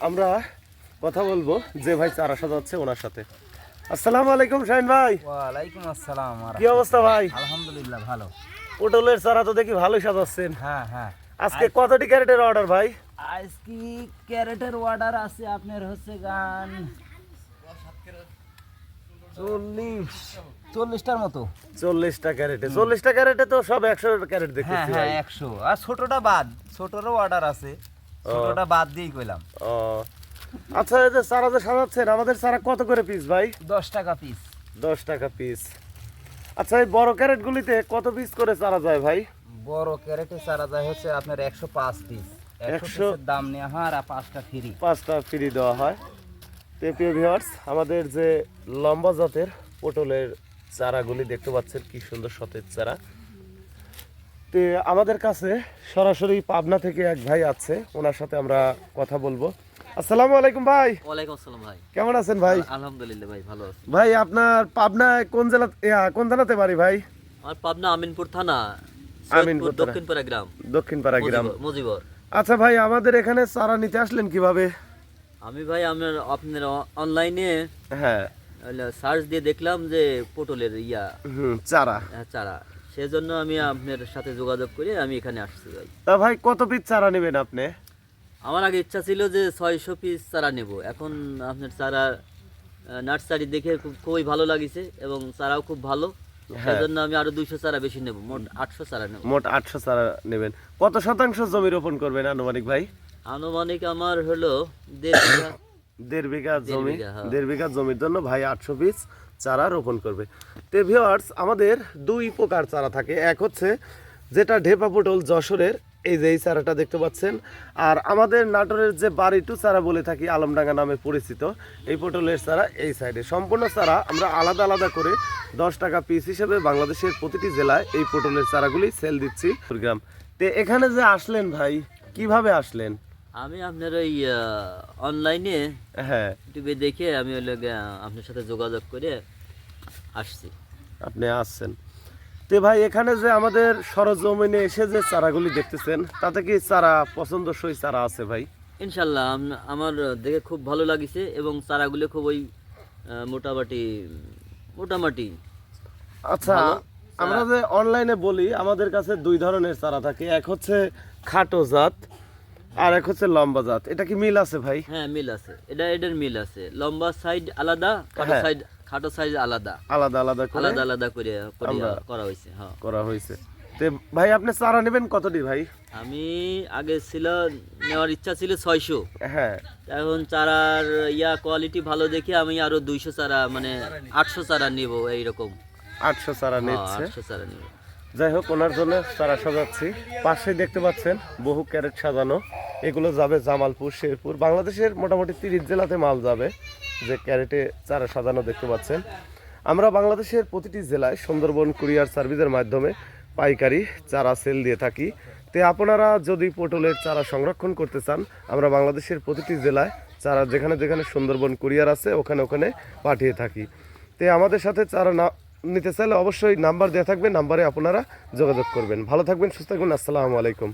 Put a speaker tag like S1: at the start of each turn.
S1: আমরা কথা বলবো যে ভাই চারা সাজাচ্ছে ওনার সাথে। আসসালামু আলাইকুম শাহিন ভাই।
S2: ওয়ালাইকুম আসসালাম।
S1: কি অবস্থা ভাই?
S2: আলহামদুলিল্লাহ ভালো।
S1: পটলের চারা তো দেখি ভালোই সাজাচ্ছেন।
S2: হ্যাঁ হ্যাঁ।
S1: আজকে কতটি ক্যারেটের অর্ডার ভাই?
S2: আজকে ক্যারেটের অর্ডার আছে আপনার হচ্ছে গান 40টার মতো।
S1: 40টা ক্যারেটে। 40টা ক্যারেটে তো সব 100 ক্যারেট
S2: হ্যাঁ
S1: দেখতেছি
S2: হ্যাঁ
S1: ভাই।
S2: 100 আর ছোটটা বাদ, ছোটরও অর্ডার আছে, ছোটটা বাদ দিয়েই কইলাম।
S1: ও আচ্ছা, এই যে চারা যে সাজাচ্ছেন আমাদের চারা কত করে পিস ভাই?
S2: 10 টাকা পিস।
S1: 10 টাকা পিস। আচ্ছা, এই বড় ক্যারেটগুলিতে কত পিস করে চারা যায় ভাই?
S2: বড় ক্যারেটে চারা যায় হচ্ছে আপনার 105 পিস। 100 পিসের দাম নেওয়া হয় আর 5টা ফ্রি।
S1: 5টা ফ্রি দেওয়া হয়। তো প্রিয় ভিউয়ার্স, আমাদের যে লম্বা জাতের পটলের চারাগুলি দেখতে পাচ্ছেন কি সুন্দর সতেজ চারা। তো আমাদের কাছে সরাসরি পাবনা থেকে এক ভাই আছে, ওনার সাথে আমরা কথা বলবো। আসসালামু আলাইকুম ভাই।
S3: ওয়ালাইকুম আসসালাম ভাই।
S1: কেমন আছেন ভাই?
S3: আলহামদুলিল্লাহ ভাই, ভালো আছি।
S1: ভাই আপনার পাবনায় কোন জেলা, কোন থানাতে বাড়ি ভাই?
S3: আমার পাবনা আমিনপুর থানা,
S1: আমিনপুর
S3: সৈয়দপুর দক্ষিণপাড়া গ্রাম,
S1: দক্ষিণপাড়া গ্রাম।
S3: মুজিবর।
S1: আচ্ছা ভাই, আমাদের এখানে চারা নিতে আসলেন কিভাবে?
S3: আমি ভাই আপনার অনলাইনে
S1: হ্যাঁ।
S3: সার্চ দিয়ে দেখলাম যে পটলের
S1: চারা।
S3: চারা, সেজন্য আমি আপনার সাথে যোগাযোগ করে আমি এখানে আসছি ভাই।
S1: তা ভাই কত পিস চারা নেবেন আপনি?
S3: আমার আগে ইচ্ছা ছিল যে 600 পিস চারা নেব। এখন আপনার চারা নার্সারি দেখে খুবই ভালো লাগিছে এবং চারাও খুব ভালো, সেজন্য আমি আরো 200 চারা বেশি নেব, মোট 800 চারা নেব।
S1: মোট 800 চারা নেবেন। কত শতাংশ জমি রোপণ করবেন আনুমানিক ভাই?
S3: আনুমানিক আমার হলো 1.5 বিঘা।
S1: 1.5 বিঘা জমি।
S3: বিঘা, হ্যাঁ।
S1: 1.5 বিঘা জমির জন্য ভাই 800 পিস চারা রোপণ করবে। তো ভিউয়ার্স, আমাদের দুই প্রকার চারা থাকে। এক হচ্ছে যেটা ঢেপা পটল যশোরের, এই যে এই চারাটা দেখতে পাচ্ছেন। আর আমাদের নাটোরের যে বাড়িটু চারা বলে থাকি, আলমডাঙ্গা নামে পরিচিত, এই পটলের চারা এই সাইডে। সম্পূর্ণ চারা আমরা আলাদা আলাদা করে 10 টাকা পিস হিসেবে বাংলাদেশের প্রতিটি জেলায় এই পটলের চারাগুলি সেল দিচ্ছি। গ্রাম। তো এখানে যে আসলেন ভাই, কিভাবে আসলেন?
S3: আমি আপনার ওই অনলাইনে
S1: হ্যাঁ,
S3: ইউটিউবে দেখে আমি হলো আপনার সাথে যোগাযোগ করে আসছি।
S1: আপনি আসছেন। তো ভাই, এখানে যে আমাদের সরজমিনে এসে যে চারাগুলি দেখতেছেন, তাতে কি চারা পছন্দসই চারা আছে ভাই?
S3: ইনশাল্লাহ আমার দেখে খুব ভালো লাগিছে এবং চারাগুলো খুব ওই মোটামুটি মোটামুটি
S1: আচ্ছা, আমরা যে অনলাইনে বলি, আমাদের কাছে দুই ধরনের চারা থাকে। এক হচ্ছে খাটো জাত আর এক হচ্ছে লম্বা জাত। এটা কি মিল আছে ভাই?
S3: হ্যাঁ, মিল আছে। এটার মিল আছে। লম্বা সাইড আলাদা,
S1: হ্যাঁ।
S3: খাটো সাইজ আলাদা,
S1: আলাদা আলাদা করে
S3: আলাদা আলাদা করে করা হয়েছে। হ্যাঁ,
S1: করা হয়েছে। তো ভাই, আপনি চারা নেবেন কতটি ভাই?
S3: আমি আগে নেওয়ার ইচ্ছা ছিল 600।
S1: হ্যাঁ।
S3: এখন চারার কোয়ালিটি ভালো দেখে আমি আরো 200 চারা, মানে 800 চারা নিব এইরকম।
S1: 800 চারা নিচ্ছে।
S3: 800 চারা নিব।
S1: যাই হোক, ওনার জন্য চারা সাজাচ্ছি। পাশে দেখতে পাচ্ছেন বহু ক্যারেট সাজানো। এগুলো যাবে জামালপুর, শেরপুর, বাংলাদেশের মোটামুটি 30 জেলাতে মাল যাবে। যে ক্যারেটে চারা সাজানো দেখতে পাচ্ছেন, আমরা বাংলাদেশের প্রতিটি জেলায় সুন্দরবন কুরিয়ার সার্ভিসের মাধ্যমে পাইকারি চারা সেল দিয়ে থাকি। তো আপনারা যদি পটলের চারা সংরক্ষণ করতে চান, আমরা বাংলাদেশের প্রতিটি জেলায় চারা যেখানে যেখানে সুন্দরবন কুরিয়ার আছে ওখানে ওখানে পাঠিয়ে থাকি। তো আমাদের সাথে চারা নিতে চাইলে অবশ্যই নাম্বার দেওয়া থাকবে, নাম্বারে আপনারা যোগাযোগ করবেন। ভালো থাকবেন, সুস্থ থাকবেন। আসসালামু আলাইকুম।